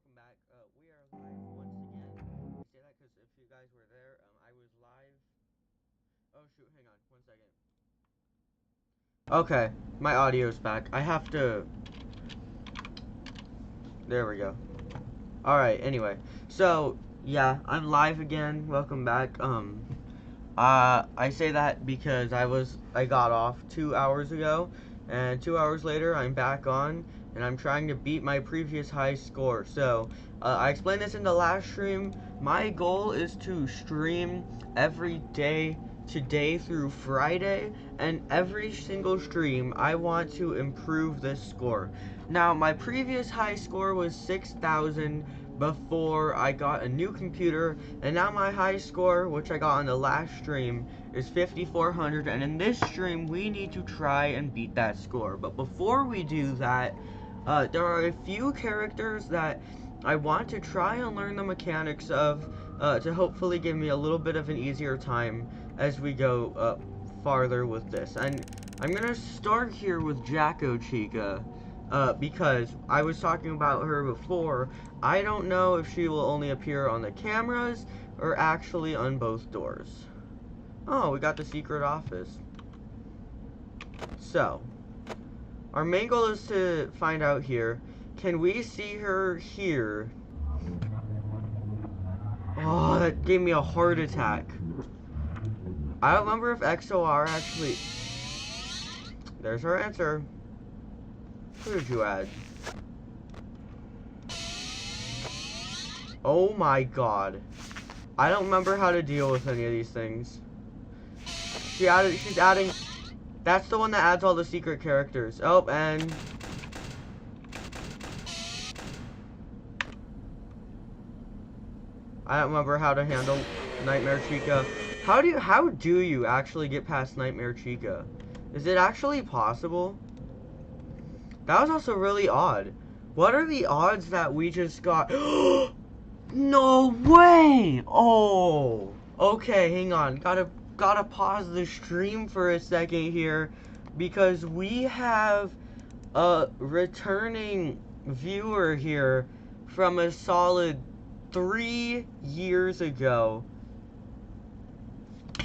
welcome back. We are live once again. I say that because if you guys were there, I was live. Oh shoot, hang on, 1 second. Okay, my audio's back. I have to. There we go. All right. Anyway, so yeah, I'm live again. Welcome back. I say that because I got off 2 hours ago, and 2 hours later I'm back on, and I'm trying to beat my previous high score. So, I explained this in the last stream. My goal is to stream every day, today through Friday, and every single stream I want to improve this score. Now, my previous high score was 6,000 before I got a new computer, and now my high score, which I got on the last stream, is 5,400, and in this stream we need to try and beat that score. But before we do that, there are a few characters that I want to try and learn the mechanics of, to hopefully give me a little bit of an easier time as we go farther with this. And I'm gonna start here with Jacko Chica. Because I was talking about her before, I don't know if she will only appear on the cameras or actually on both doors. Oh, we got the secret office. So, our main goal is to find out here. Can we see her here? Oh, that gave me a heart attack. I don't remember if XOR actually... There's her answer. Who did you add? Oh my god. I don't remember how to deal with any of these things. She's adding... That's the one that adds all the secret characters. Oh, and... I don't remember how to handle Nightmare Chica. How do you actually get past Nightmare Chica? Is it actually possible? That was also really odd. What are the odds that we just got... No way! Oh! Okay, hang on. Gotta pause the stream for a second here, because we have a returning viewer here from a solid 3 years ago.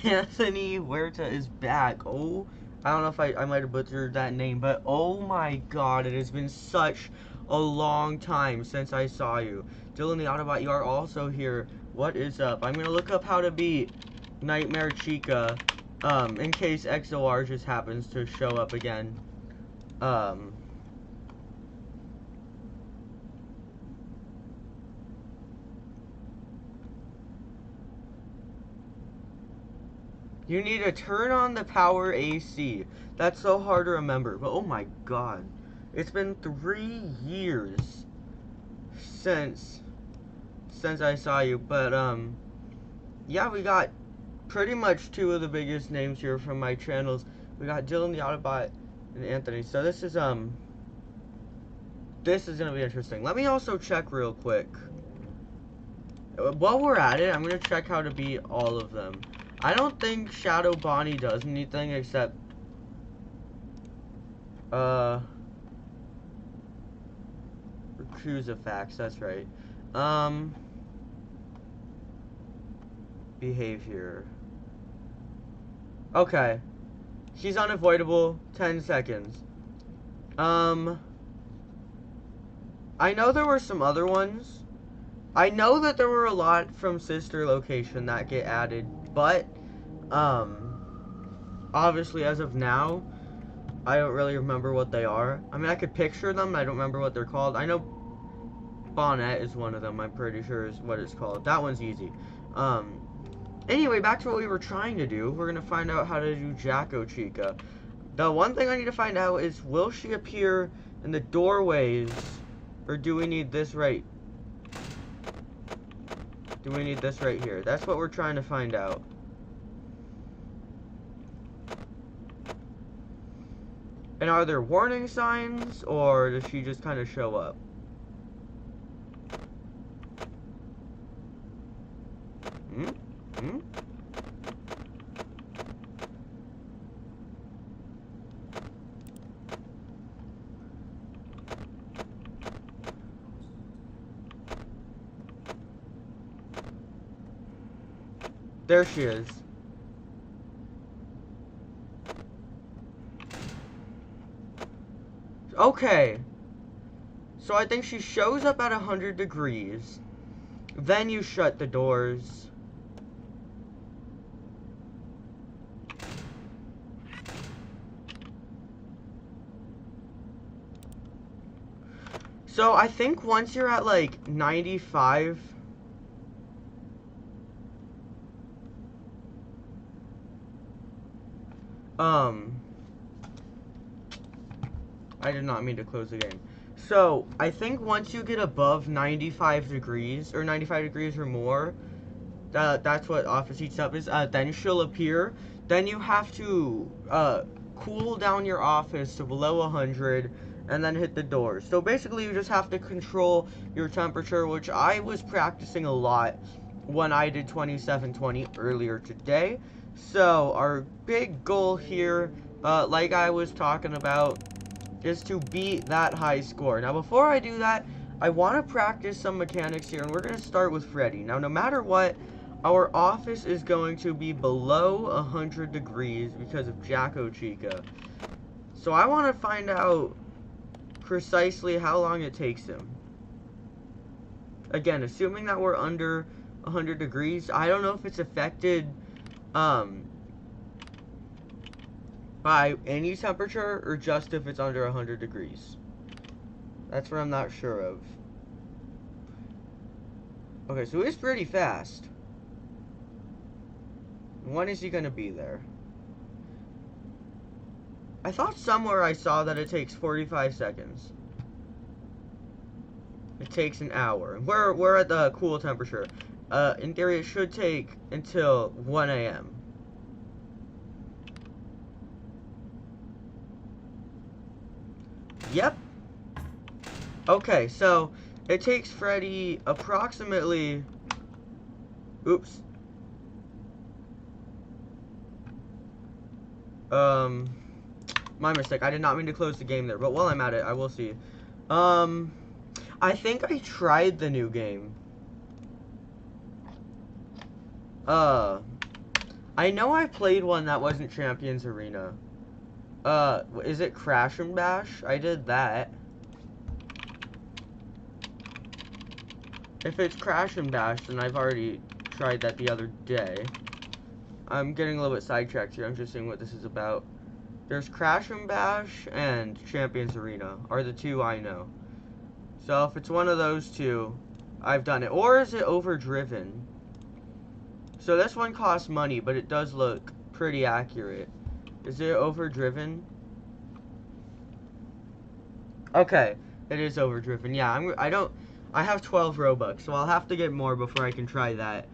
Anthony Huerta is back. Oh, I don't know if I might have butchered that name, but oh my god, it has been such a long time since I saw you. Dylan the Autobot, you are also here. What is up? I'm gonna look up how to beat Nightmare Chica, in case XOR just happens to show up again. You need to turn on the power AC. That's so hard to remember, but oh my god. It's been 3 years since I saw you, but yeah, we got pretty much 2 of the biggest names here from my channels. We got Dylan the Autobot and Anthony. So this is gonna be interesting. Let me also check real quick. While we're at it, I'm gonna check how to beat all of them. I don't think Shadow Bonnie does anything except Crucifix, that's right. Behavior. Okay. She's unavoidable, 10 seconds. I know there were some other ones. I know that there were a lot from Sister Location that get added, but, obviously as of now, I don't really remember what they are. I mean, I could picture them, I don't remember what they're called. I know Bonnet is one of them, I'm pretty sure is what it's called. That one's easy. Anyway, back to what we were trying to do. We're gonna find out how to do Jacko Chica. The one thing I need to find out is, will she appear in the doorways, or do we need this right? Do we need this right here? That's what we're trying to find out. And are there warning signs, or does she just kind of show up? There she is. Okay. So I think she shows up at 100 degrees. Then you shut the doors. So I think once you're at like 95, I did not mean to close the game. So I think once you get above 95 degrees or 95 degrees or more, that's what office heats up is. Then she'll appear. Then you have to cool down your office to below 100. And then hit the doors. So basically you just have to control your temperature, which I was practicing a lot when I did 2720 earlier today. So our big goal here, like I was talking about, is to beat that high score. Now before I do that, I want to practice some mechanics here, and we're going to start with Freddy. Now no matter what, our office is going to be below 100 degrees because of Jacko Chica. So I want to find out precisely how long it takes him. Again, assuming that we're under 100 degrees, I don't know if it's affected by any temperature or just if it's under 100 degrees. That's what I'm not sure of. Okay, so it's pretty fast. When is he gonna be there? I thought somewhere I saw that it takes 45 seconds. It takes an hour. We're at the cool temperature. In theory, it should take until 1 a.m. Yep. Okay, so it takes Freddy approximately... Oops. My mistake. I did not mean to close the game there, but while I'm at it, I will see. I think I tried the new game. I know I played one that wasn't Champions Arena. Is it Crash and Bash? I did that. If it's Crash and Bash, then I've already tried that the other day. I'm getting a little bit sidetracked here. I'm just seeing what this is about. There's Crash and Bash and Champions Arena are the two I know. So if it's one of those two, I've done it. Or is it Overdriven? So this one costs money, but it does look pretty accurate. Is it Overdriven? Okay, it is Overdriven. Yeah, I have 12 Robux, so I'll have to get more before I can try that.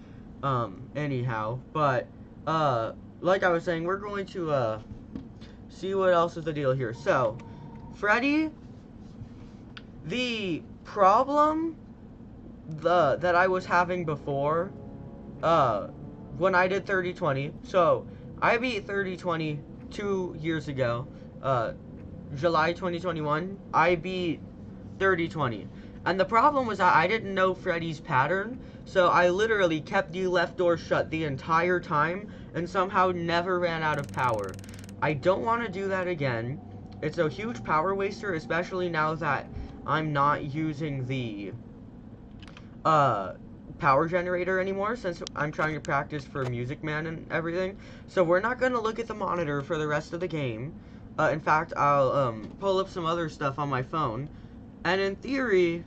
Anyhow, but like I was saying, we're going to see what else is the deal here. So, Freddy, the problem that I was having before, when I did 3020, so I beat 3020 2 years ago, July 2021, I beat 3020. And the problem was that I didn't know Freddy's pattern, so I literally kept the left door shut the entire time and somehow never ran out of power. I don't want to do that again. It's a huge power waster, especially now that I'm not using the power generator anymore, since I'm trying to practice for Music Man and everything. So we're not going to look at the monitor for the rest of the game. In fact, I'll pull up some other stuff on my phone. And in theory,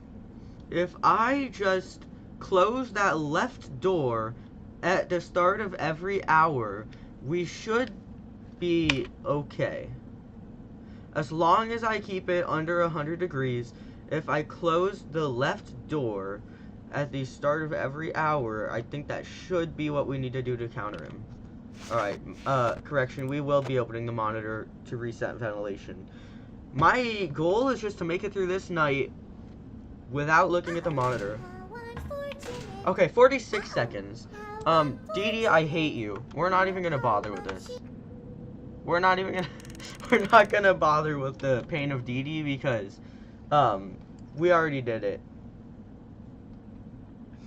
if I just close that left door at the start of every hour, we should be okay. As long as I keep it under 100 degrees, if I close the left door at the start of every hour, I think that should be what we need to do to counter him. Alright, correction, we will be opening the monitor to reset ventilation. My goal is just to make it through this night without looking at the monitor. Okay, 46 seconds. Dee Dee, I hate you. We're not even gonna bother with this. We're not gonna bother with the pain of Dee Dee because, we already did it.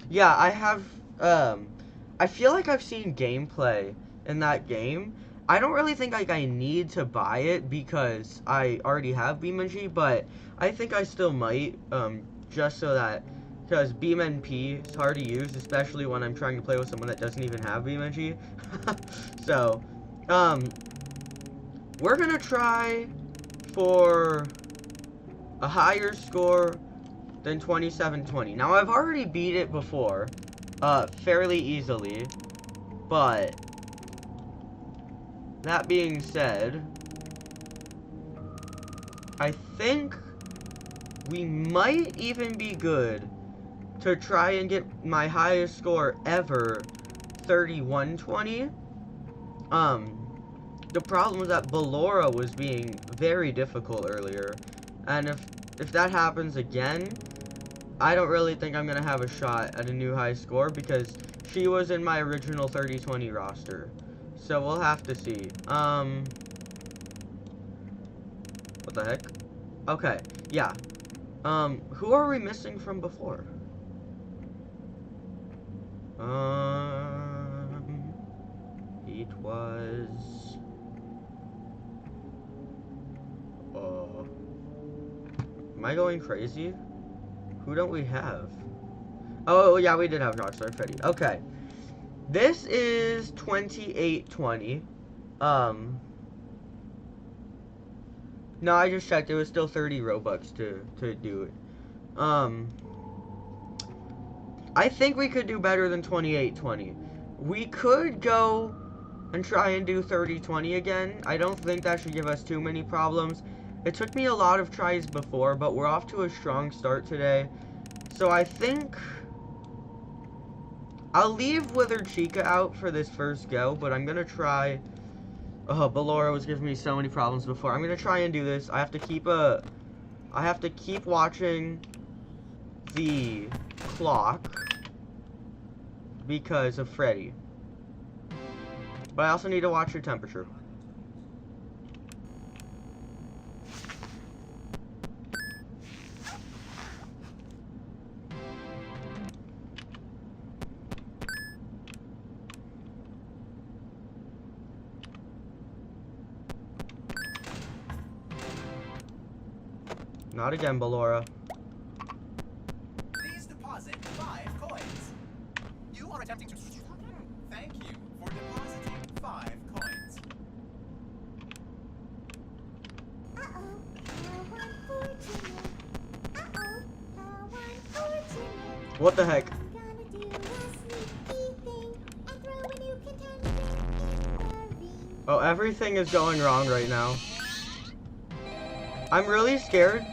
Yeah, I I feel like I've seen gameplay in that game. I don't really think like I need to buy it because I already have BeamNG, but I think I still might, just so that, because BeamNP is hard to use, especially when I'm trying to play with someone that doesn't even have BeamNG. So, we're gonna try for a higher score than 2720. Now, I've already beat it before, fairly easily, but that being said, I think we might even be good to try and get my highest score ever, 3120. The problem was that Ballora was being very difficult earlier, and if that happens again, I don't really think I'm gonna have a shot at a new high score because she was in my original 3020 roster. So we'll have to see. What the heck? Okay, yeah. Who are we missing from before? It was... Am I going crazy? Who don't we have? Oh, yeah, we did have Rockstar Freddy. Okay. This is 2820. No, I just checked. It was still 30 Robux to do it. I think we could do better than 2820. We could go and try and do 3020 again. I don't think that should give us too many problems. It took me a lot of tries before, but we're off to a strong start today. So I think I'll leave Withered Chica out for this first go, but I'm gonna try. Oh, Ballora was giving me so many problems before. I'm gonna try and do this. I have to keep watching the clock because of Freddy. But I also need to watch your temperature. Not again, Ballora. Please deposit 5 coins. You are attempting to... Thank you for depositing 5 coins. What the heck? Oh, everything is going wrong right now. I'm really scared.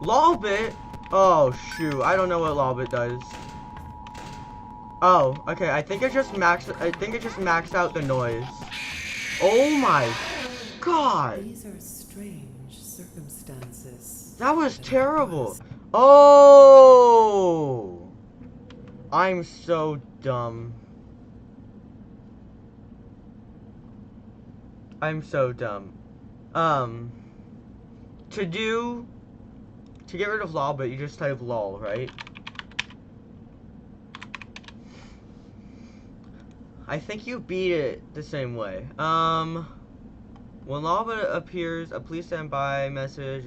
Lolbit? Oh, shoot. I don't know what Lolbit does. Oh, okay. I think it just maxed out the noise. Oh my god. These are strange circumstances. That was terrible. Oh! I'm so dumb. I'm so dumb. To get rid of Lolbit, you just type lol, right? I think you beat it the same way. When Lolbit appears, a please stand by message,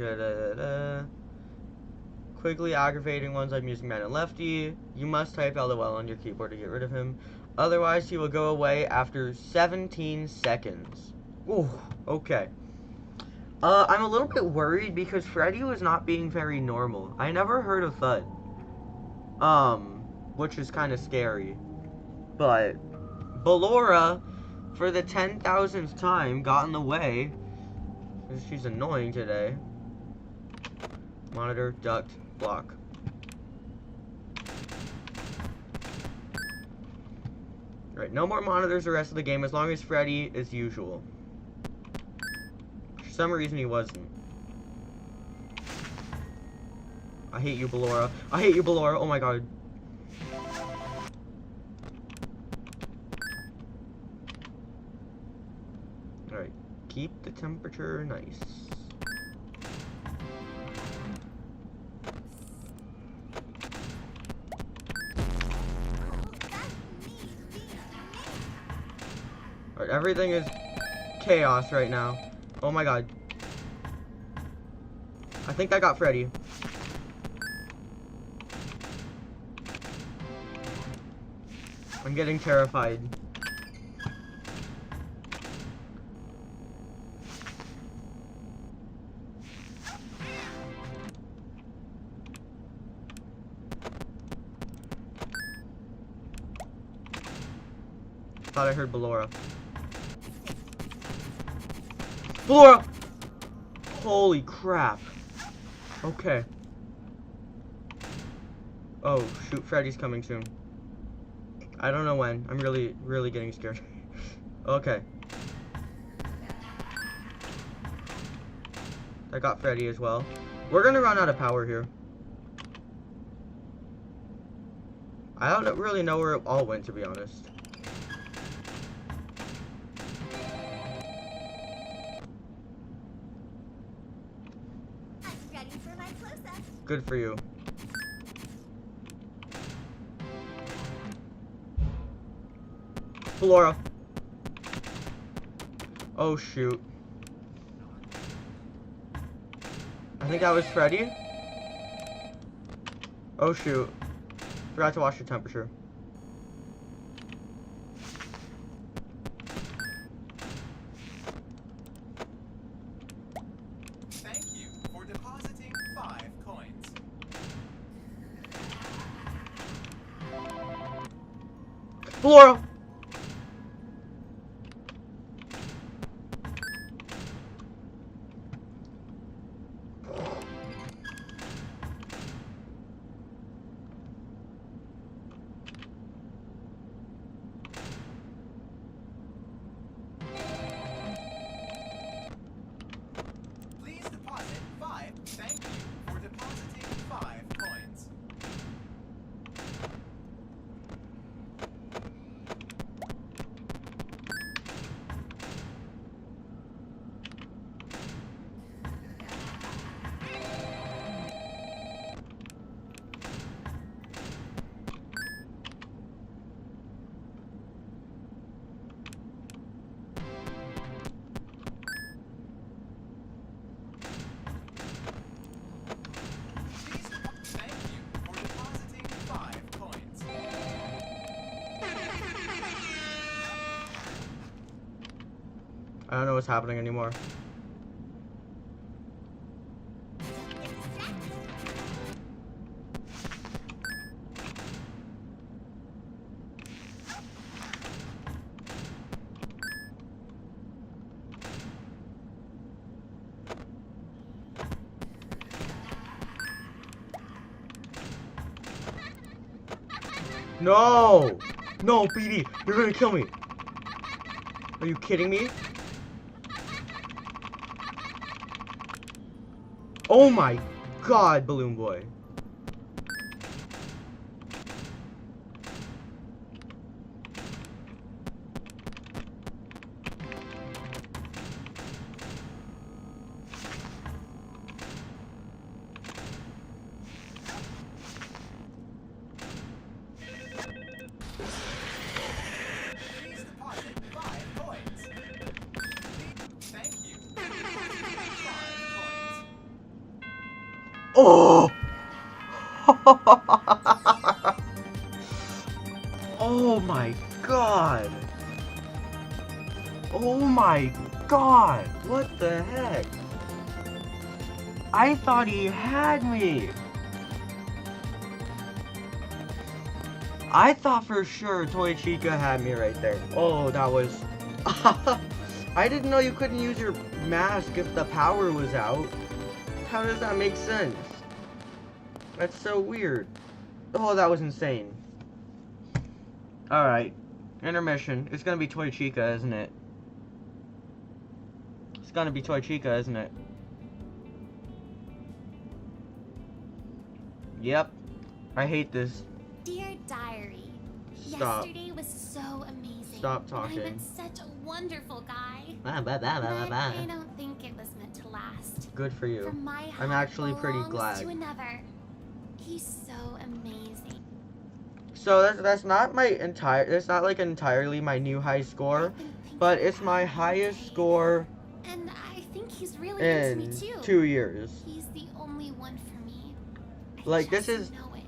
quickly aggravating ones like Music Man and Lefty. You must type LOL on your keyboard to get rid of him. Otherwise, he will go away after 17 seconds. Ooh, okay. I'm a little bit worried because Freddy was not being very normal. I never heard a thud. Which is kind of scary. But Ballora, for the 10,000th time, got in the way. She's annoying today. Monitor, duct, block. Alright, no more monitors the rest of the game as long as Freddy is usual. For some reason he wasn't. I hate you, Ballora. I hate you, Ballora. Oh my god. Alright. Keep the temperature nice. lord. Everything is chaos right now. Oh my god. I think I got Freddy. I'm getting terrified. Thought I heard Ballora. Ballora! Holy crap. Okay. Oh, shoot, Freddy's coming soon. I don't know when. I'm really getting scared. Okay. I got Freddy as well. We're gonna run out of power here. I don't really know where it all went, to be honest. Good for you. Ballora. Oh shoot. I think that was Freddy. Oh shoot. Forgot to watch the temperature. Thank you for depositing 5 coins. Ballora. Please deposit 5. Thank you for depositing 5 coins. Thank you for depositing 5 coins. I don't know what's happening anymore. No! No, BD! You're gonna kill me! Are you kidding me? Oh my god, Balloon Boy. Please deposit 5 coins. Thank you for depositing 5 coins. Oh! Oh my god! Oh my god! What the heck? I thought he had me! I thought for sure Toy Chica had me right there. Oh, that was... I didn't know you couldn't use your mask if the power was out. How does that make sense? That's so weird. Oh, that was insane. Alright. Intermission. It's gonna be Toy Chica, isn't it? It's gonna be Toy Chica, isn't it? Yep. I hate this. Dear Diary, Stop. yesterday was so amazing. Stop talking. I met such a wonderful guy. Blah, blah, blah, blah, But blah, I blah. don't think it was meant to last. Good for you. From my I'm heart actually pretty belongs glad. to another. He's so amazing. So that's not my entire. That's not like entirely my new high score. I've been but it's my highest score And I think he's really into me in too. 2 years. He's the only one for me. Like, this is, know it.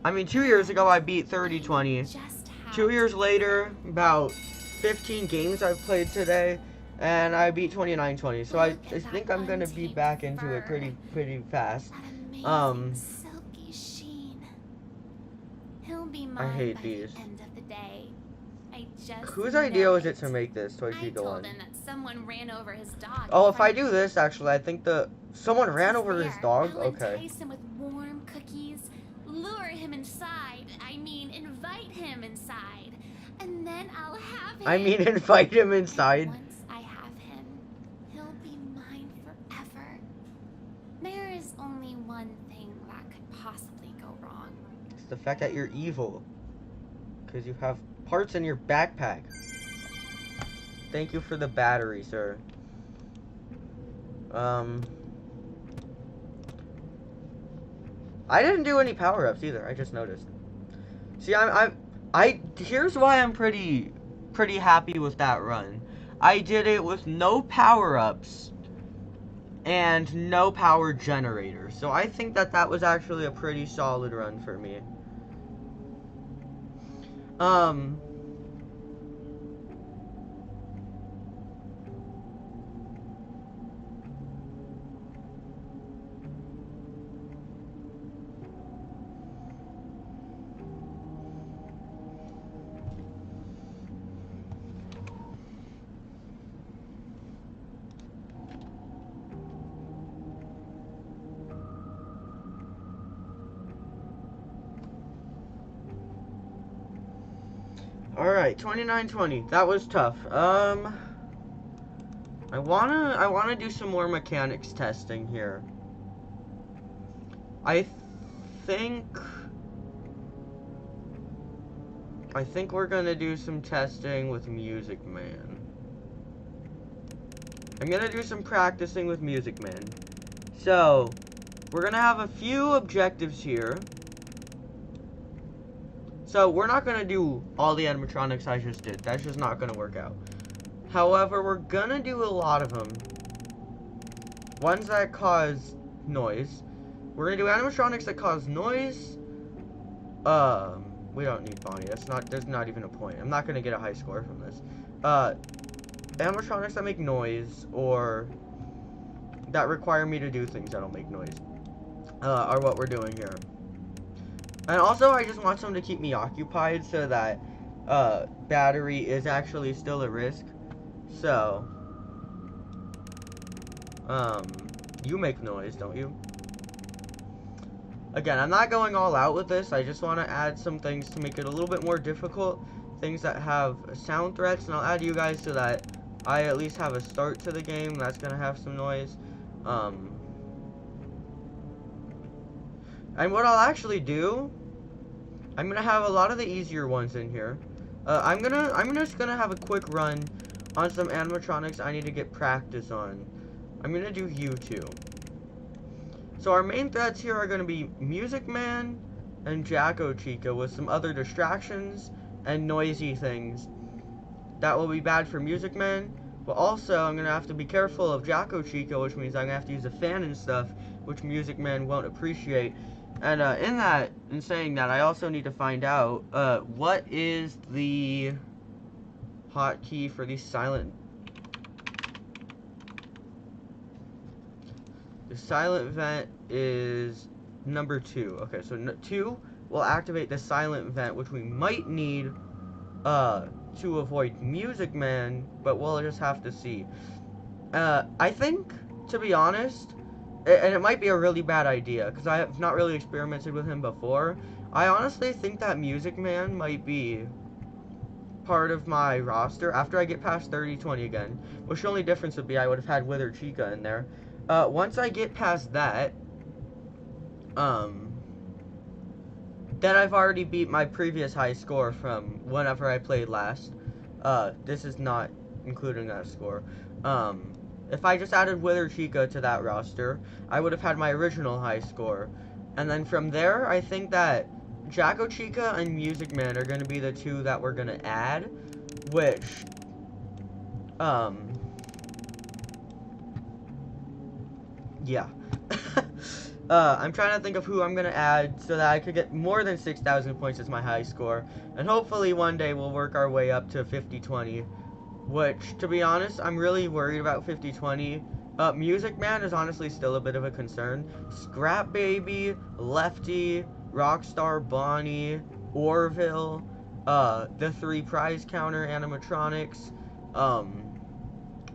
I mean, 2 years ago I beat 30-20. Just have 2 years later, about 15 games I've played today, and I beat 29-20. So I think I'm gonna be back into it pretty fast. that amazing silky sheen. He'll be mine I hate by these. the end of the day. I just Whose know idea was it it to make this Toy I Chica told one? him that someone ran over his dog. Oh, in if I front do of this, actually, I think someone ran He's over his there. dog? I'll Okay. entice him with warm cookies, lure him inside. I mean, invite him inside. And then I'll have him. I mean, invite him inside. Once I have him, he'll be mine forever. There is only one thing that could possibly go wrong. It's the fact that you're evil. Because you have parts in your backpack. Thank you for the battery, sir. I didn't do any power-ups either. I just noticed. See, here's why I'm pretty happy with that run. I did it with no power-ups and no power generators. So I think that was actually a pretty solid run for me. Alright, 29-20. That was tough. I wanna do some more mechanics testing here. I think we're gonna do some testing with Music Man. I'm gonna do some practicing with Music Man. So, we're gonna have a few objectives here. So, we're not going to do all the animatronics I just did. That's just not going to work out. However, we're going to do a lot of them. Ones that cause noise. We're going to do animatronics that cause noise. We don't need Bonnie. There's not even a point. I'm not going to get a high score from this. Animatronics that make noise, or that require me to do things that don't make noise, are what we're doing here. And also, I just want something to keep me occupied so that battery is actually still a risk. So, you make noise, don't you? Again, I'm not going all out with this. I just want to add some things to make it a little bit more difficult. Things that have sound threats, and I'll add you guys so that I at least have a start to the game that's going to have some noise. And what I'll actually do, I'm gonna have a lot of the easier ones in here. I'm just gonna have a quick run on some animatronics I need to get practice on. I'm gonna do you two. So our main threats here are gonna be Music Man and Jacko Chica with some other distractions and noisy things that will be bad for Music Man. But also, I'm gonna have to be careful of Jacko Chica, which means I'm gonna have to use a fan and stuff, which Music Man won't appreciate. And in saying that, I also need to find out what is the hotkey for the silent. The silent vent is number 2. Okay, so 2 will activate the silent vent, which we might need to avoid Music Man, but we'll just have to see. I think, to be honest, and it might be a really bad idea, because I have not really experimented with him before, I honestly think that Music Man might be part of my roster after I get past 30-20 again, which the only difference would be I would have had Wither Chica in there. Once I get past that, then I've already beat my previous high score from whenever I played last. This is not including that score. If I just added Wither Chica to that roster, I would have had my original high score. And then from there, I think that Jacko Chica and Music Man are going to be the 2 that we're going to add, which Yeah. I'm trying to think of who I'm gonna add so that I could get more than 6,000 points as my high score, and hopefully one day we'll work our way up to 50-20, which, to be honest, I'm really worried about 50-20. Music Man is honestly still a bit of a concern. Scrap Baby, Lefty, Rockstar Bonnie, Orville, the 3 prize counter animatronics,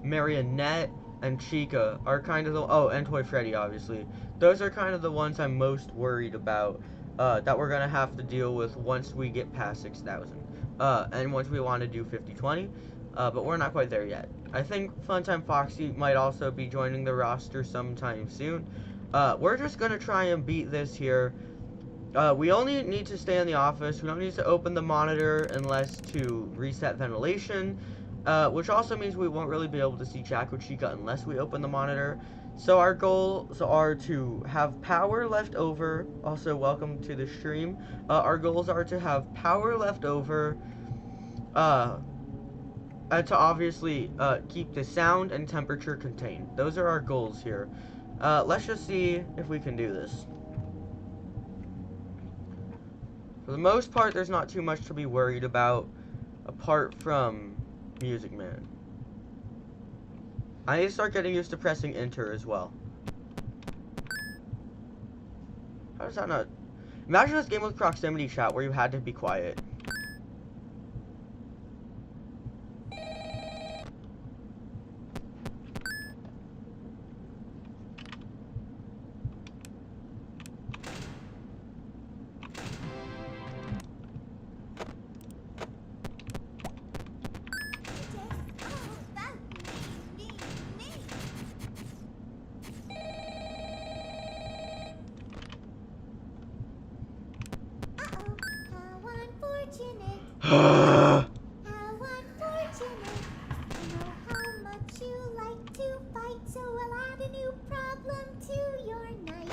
Marionette, and Chica are kind of the, oh, and Toy Freddy, obviously. Those are kind of the ones I'm most worried about, that we're gonna have to deal with once we get past 6,000. And once we want to do 50-20, but we're not quite there yet. I think Funtime Foxy might also be joining the roster sometime soon. We're just gonna try and beat this here. We only need to stay in the office. We don't need to open the monitor unless to reset ventilation, which also means we won't really be able to see Jacko Chica unless we open the monitor. So our goals are to have power left over. Also, welcome to the stream. Our goals are to have power left over, and to obviously keep the sound and temperature contained. Those are our goals here. Let's just see if we can do this. For the most part, there's not too much to be worried about, apart from Music Man. I need to start getting used to pressing enter as well. How does that not... Imagine this game with proximity chat where you had to be quiet. How unfortunate. I know how much you like to fight, so I'll add a new problem to your night.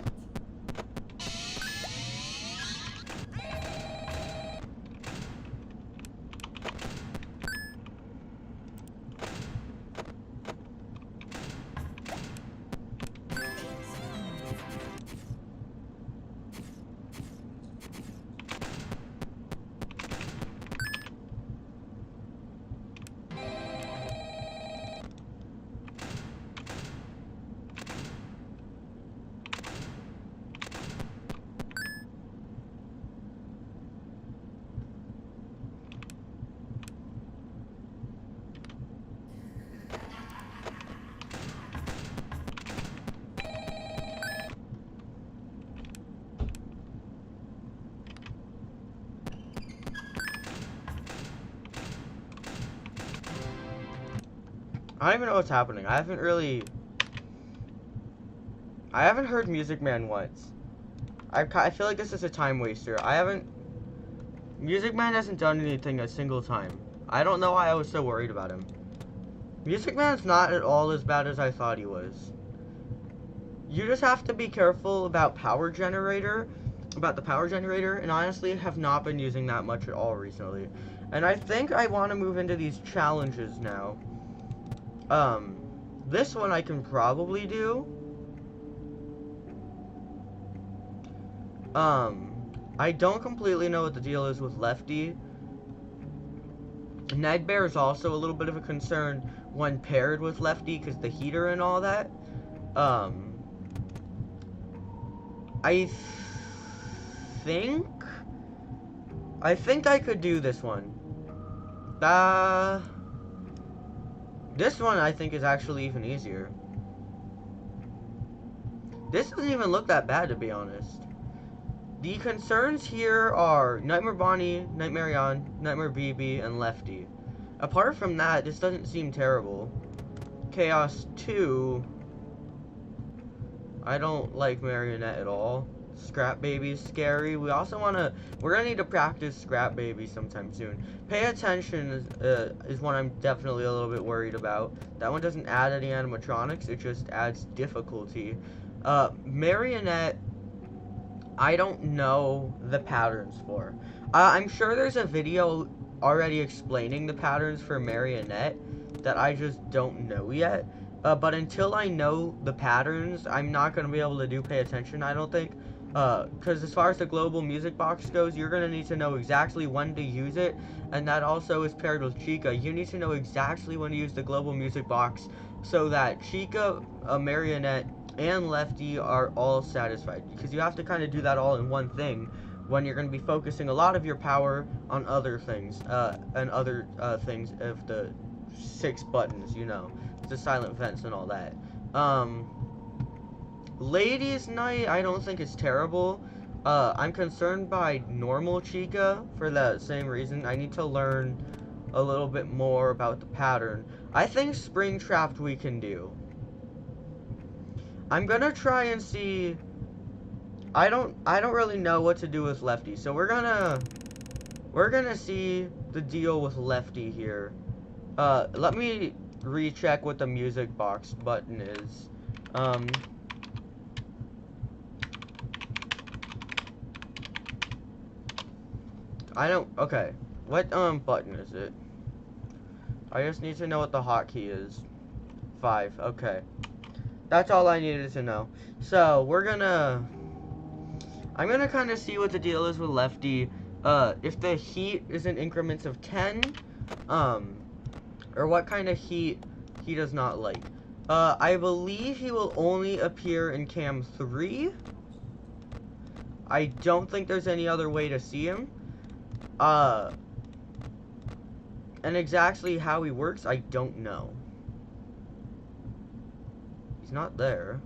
I don't even know what's happening. I haven't heard Music Man once. I feel like this is a time waster. Music Man hasn't done anything a single time. I don't know why I was so worried about him. Music Man's not at all as bad as I thought he was. You just have to be careful about the power generator, and honestly have not been using that much at all recently. And I think I want to move into these challenges now. This one I can probably do. I don't completely know what the deal is with Lefty. Nightmare is also a little bit of a concern when paired with Lefty because the heater and all that. I think I could do this one. This one I think is actually even easier. This doesn't even look that bad, to be honest. The concerns here are Nightmare Bonnie, Nightmare Yon, Nightmare BB, and Lefty. Apart from that, this doesn't seem terrible. Chaos 2. I don't like Marionette at all. Scrap Baby's scary. We're gonna need to practice Scrap Baby sometime soon. Pay Attention is one I'm definitely a little bit worried about. That one doesn't add any animatronics, it just adds difficulty. Marionette, I don't know the patterns for. I'm sure there's a video already explaining the patterns for Marionette, that I just don't know yet. But until I know the patterns, I'm not going to be able to pay attention, I don't think. Because as far as the global music box goes, you're going to need to know exactly when to use it. And that also is paired with Chica. You need to know exactly when to use the global music box so that Chica, Marionette, and Lefty are all satisfied. Because you have to kind of do that all in one thing when you're going to be focusing a lot of your power on other things. And other things of the 6 buttons, you know. The silent vents and all that. Ladies' Night, I don't think it's terrible. I'm concerned by normal Chica for that same reason. I need to learn a little bit more about the pattern. I think Springtrapped we can do. I'm gonna try and see. I don't really know what to do with Lefty, so we're gonna see the deal with Lefty here. Let me recheck what the music box button is. Okay. What, button is it? I just need to know what the hotkey is. 5, okay. That's all I needed to know. So, I'm gonna kind of see what the deal is with Lefty. If the heat is in increments of 10, or what kind of heat he does not like. I believe he will only appear in cam 3. I don't think there's any other way to see him. And exactly how he works, I don't know. He's not there.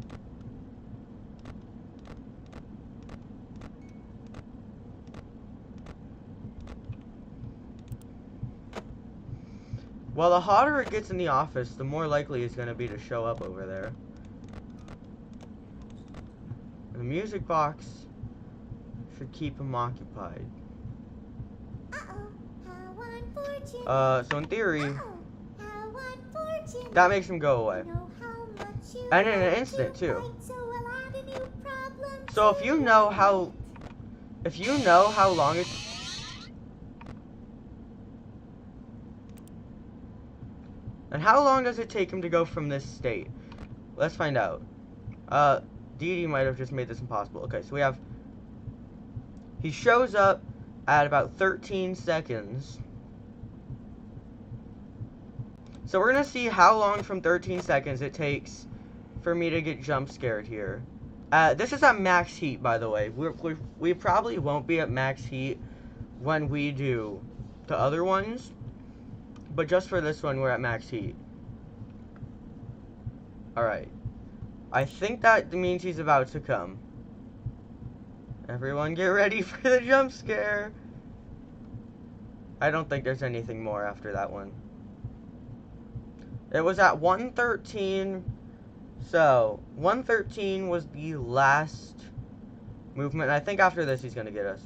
Well, the hotter it gets in the office, the more likely it's going to be to show up over there. The music box should keep him occupied. So in theory, that makes him go away. And in an instant, too. So if you know how long it's... And how long does it take him to go from this state? Let's find out. Dee Dee might have just made this impossible. Okay, so we have... He shows up at about 13 seconds. So we're going to see how long from 13 seconds it takes for me to get jump scared here. This is at max heat, by the way. We probably won't be at max heat when we do the other ones. But just for this one, we're at max heat. Alright. I think that means he's about to come. Everyone get ready for the jump scare. I don't think there's anything more after that one. It was at 113. So, 113 was the last movement. I think after this, he's going to get us.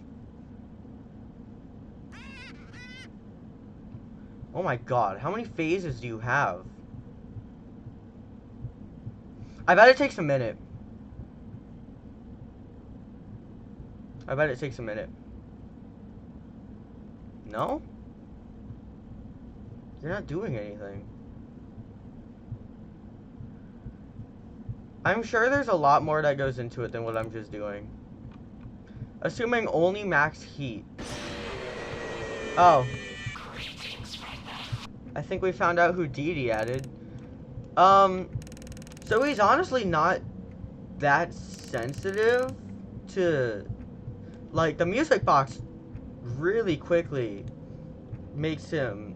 Oh my god, how many phases do you have? I bet it takes a minute. I bet it takes a minute. No? You're not doing anything. I'm sure there's a lot more that goes into it than what I'm just doing. Assuming only max heat. Oh. I think we found out who Dee Dee added. So he's honestly not that sensitive to... Like, the music box really quickly makes him,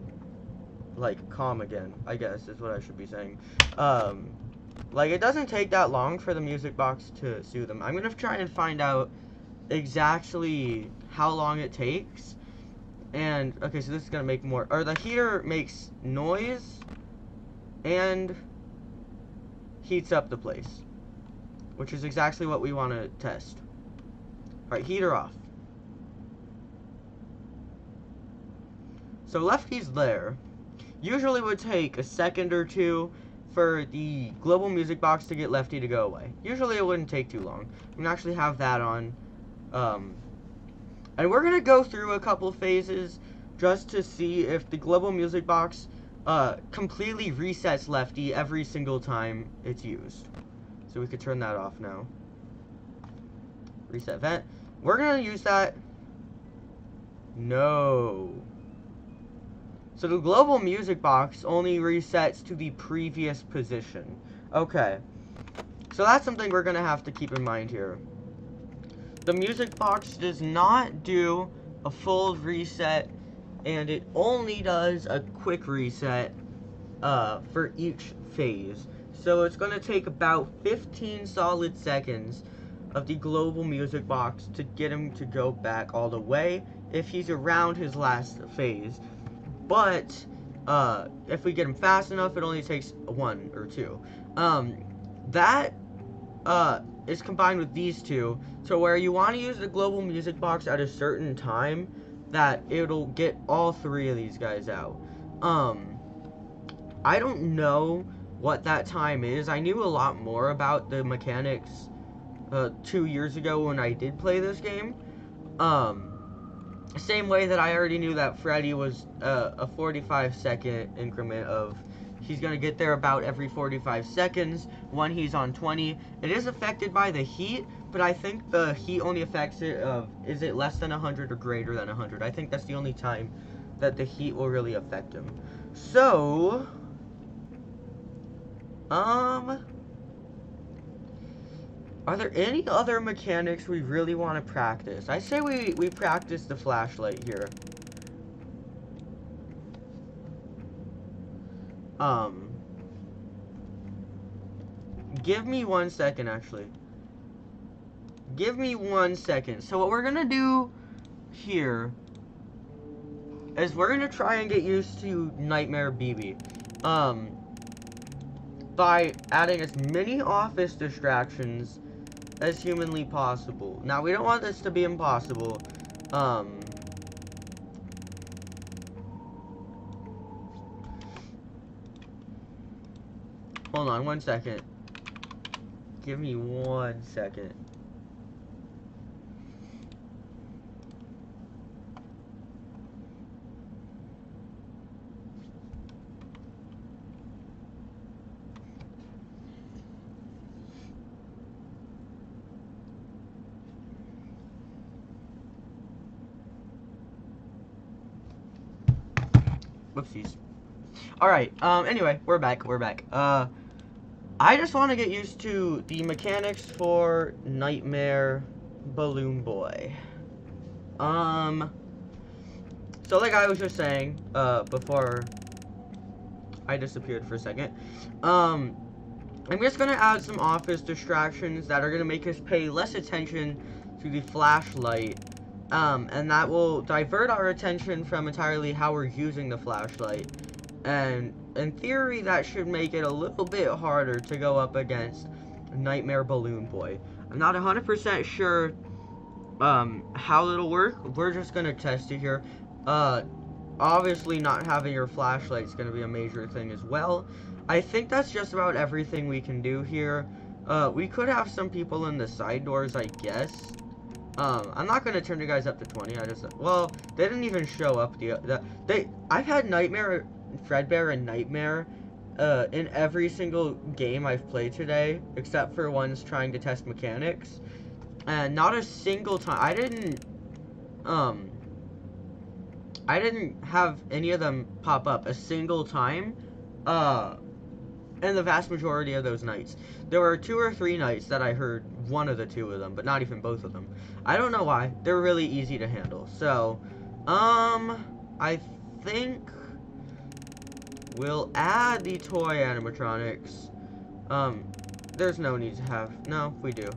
like, calm again, I guess, is what I should be saying. Like, it doesn't take that long for the music box to soothe him. I'm gonna try and find out exactly how long it takes. And, okay, so this is gonna make more, or the heater makes noise and heats up the place, which is exactly what we want to test. Alright, heater off. So Lefty's there. Usually would take a second or two for the global music box to get Lefty to go away. Usually it wouldn't take too long. I'm gonna actually have that on. And we're gonna go through a couple phases just to see if the global music box completely resets Lefty every single time it's used. So we could turn that off now. Reset vent. We're gonna use that. No. So the global music box only resets to the previous position. Okay. So that's something we're gonna have to keep in mind here. The music box does not do a full reset, and it only does a quick reset for each phase. So it's going to take about 15 solid seconds of the global music box to get him to go back all the way if he's around his last phase. But if we get him fast enough, it only takes 1 or 2. That is combined with these two, so where you want to use the global music box at a certain time, that it'll get all 3 of these guys out. I don't know what that time is. I knew a lot more about the mechanics 2 years ago when I did play this game. Same way that I already knew that Freddy was a 45-second increment of he's going to get there about every 45 seconds when he's on 20. It is affected by the heat, but I think the heat only affects it of, is it less than 100 or greater than 100? I think that's the only time that the heat will really affect him. So, are there any other mechanics we really want to practice? I say we practice the flashlight here. Give me 1 second, actually. Give me 1 second. So what we're gonna do here is we're gonna try and get used to Nightmare BB. By adding as many office distractions as humanly possible. Now, we don't want this to be impossible. Hold on 1 second. Give me 1 second. Whoopsies. Alright, anyway, we're back. I just want to get used to the mechanics for Nightmare Balloon Boy. So like I was just saying, before I disappeared for a second, I'm just gonna add some office distractions that are gonna make us pay less attention to the flashlight, and that will divert our attention from entirely how we're using the flashlight. And in theory, that should make it a little bit harder to go up against Nightmare Balloon Boy. I'm not 100% sure how it'll work. We're just gonna test it here. Obviously not having your flashlight is gonna be a major thing as well. I think that's just about everything we can do here. We could have some people in the side doors, I guess. I'm not gonna turn you guys up to 20. Well, they didn't even show up. I've had Nightmare, Fredbear, and Nightmare in every single game I've played today, except for ones trying to test mechanics, and not a single time I didn't have any of them pop up a single time in the vast majority of those nights. There were 2 or 3 nights that I heard one of the 2 of them, but not even both of them. I don't know why. They're really easy to handle. So, I think we'll add the toy animatronics. There's no need to have. No, we do.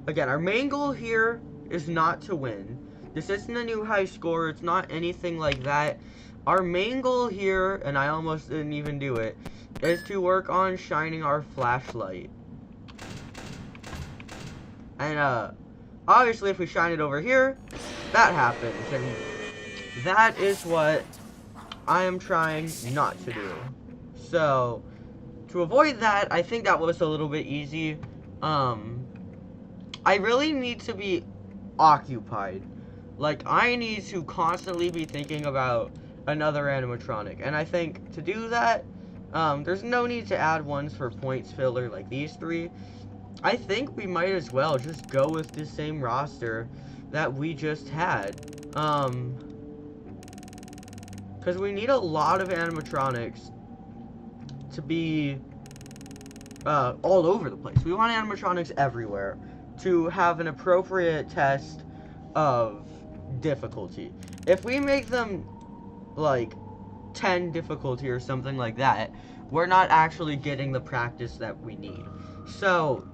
Again, our main goal here is not to win. This isn't a new high score. It's not anything like that. Our main goal here, and I almost didn't even do it, is to work on shining our flashlight. And, obviously if we shine it over here, that happens. And that is what I am trying not to do. So, to avoid that, I think that was a little bit easy. I really need to be occupied. Like, I need to constantly be thinking about another animatronic. And I think to do that, there's no need to add ones for points filler like these three. I think we might as well just go with the same roster that we just had. Because we need a lot of animatronics to be all over the place. We want animatronics everywhere to have an appropriate test of difficulty. If we make them like 10 difficulty or something like that, we're not actually getting the practice that we need. So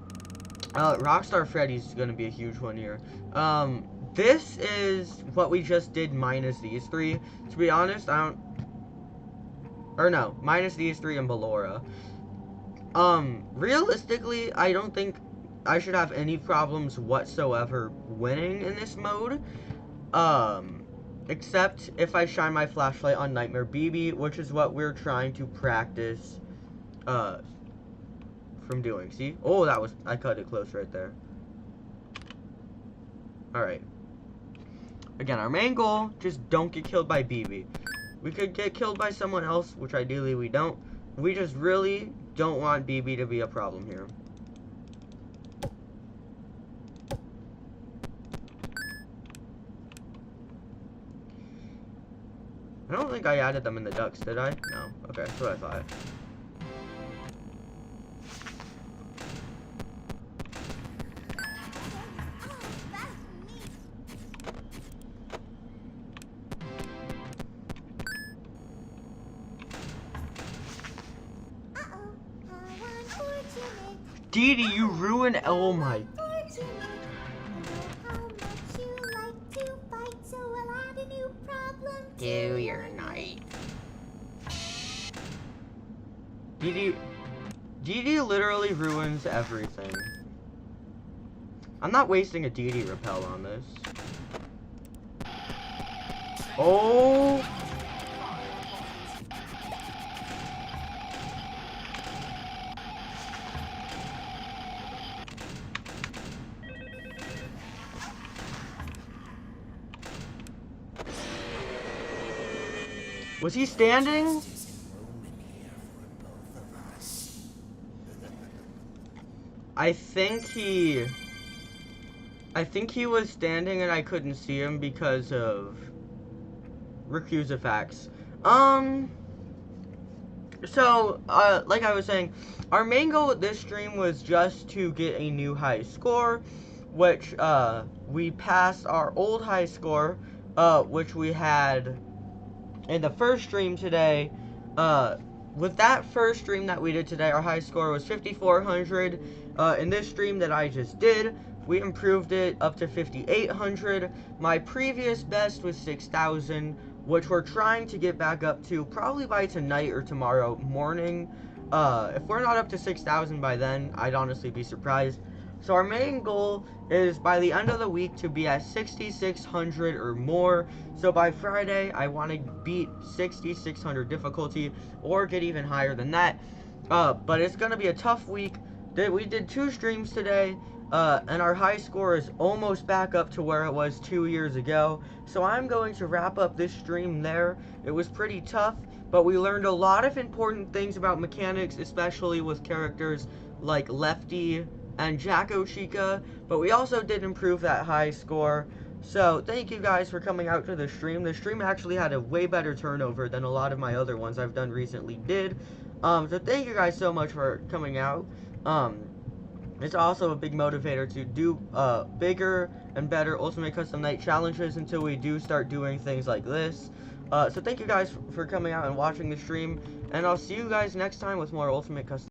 Rockstar Freddy's is going to be a huge one here. This is what we just did minus these three. To be honest, minus these three and Ballora. Realistically, I don't think I should have any problems whatsoever winning in this mode. Except if I shine my flashlight on Nightmare BB, which is what we're trying to practice, from doing. See? Oh, I cut it close right there. Alright. Again, our main goal, just don't get killed by BB. We could get killed by someone else, which ideally we don't. We just really don't want BB to be a problem here. I don't think I added them in the ducks, did I? No. Okay, that's what I thought. Dee Dee, you ruined. Oh my. Do your night. Dee Dee literally ruins everything. I'm not wasting a Dee Dee repel on this. Oh. Was he standing? I think he was standing and I couldn't see him because of reclusive facts. So, like I was saying, our main goal with this stream was just to get a new high score, which, we passed our old high score, which we had in the first stream today. With that first stream that we did today, our high score was 5,400. In this stream that I just did, we improved it up to 5,800. My previous best was 6,000, which we're trying to get back up to probably by tonight or tomorrow morning. If we're not up to 6,000 by then, I'd honestly be surprised. So our main goal is by the end of the week to be at 6,600 or more. So by Friday, I want to beat 6,600 difficulty or get even higher than that. But it's going to be a tough week. We did 2 streams today, and our high score is almost back up to where it was 2 years ago. So I'm going to wrap up this stream there. It was pretty tough, but we learned a lot of important things about mechanics, especially with characters like Lefty and Jacko Chica, but we also did improve that high score. So thank you guys for coming out to the stream. The stream actually had a way better turnover than a lot of my other ones I've done recently did. So thank you guys so much for coming out. It's also a big motivator to do bigger and better Ultimate Custom Night challenges until we do start doing things like this. So thank you guys for coming out and watching the stream, and I'll see you guys next time with more Ultimate Custom